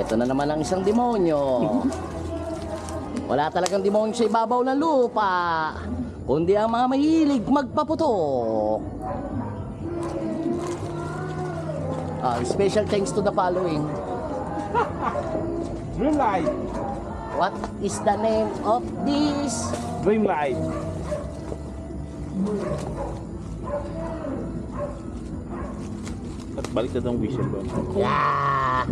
Ito na naman ang isang demonyo. Wala talagang demonyo sa ibabaw ng lupa, kundi ang mga mahilig magpaputok. Special thanks to the following. Dreamlight. What is the name of this? Dreamlight. At balik na daw ang whistle ba? Yeah!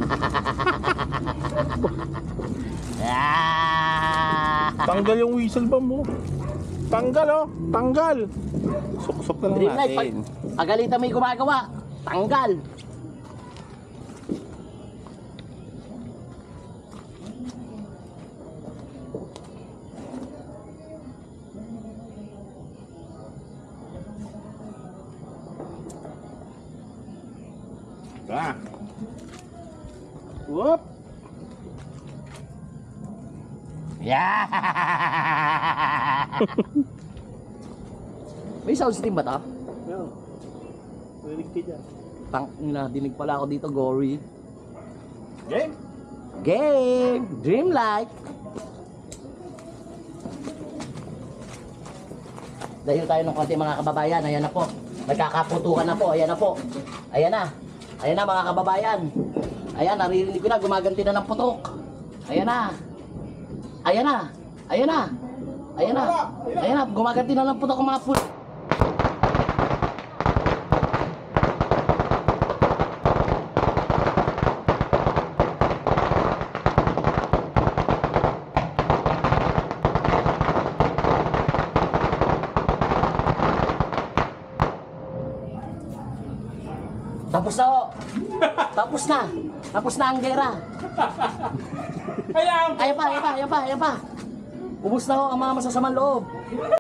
Yeah! Tanggal yung whistle ba mo? Tanggal oh! Tanggal! Suksok na lang Dreamlight, natin. pagalitan mo yung gumagawa, tanggal! Ah. Whoop! Yeah! May sound system ba ito? Yo. Rinig ka dyan. Dinig pala ako dito, gory. Game? Game! Dreamlight! Dahil tayo ng konti mga kababayan, ayan na po. Nagkakaputukan na po, ayan na po. Ayan na. Ayan na mga kababayan. Ayan, naririnig ko na, gumaganti na ng putok. Ayan na. Ayan na. Ayan na. Ayan na. Ayan na, gumaganti na ng putok ang mga putok. Tapos na ho. Tapos na. Tapos na ang gera. Ayan pa. Ubus na ho ang mga masasamang loob.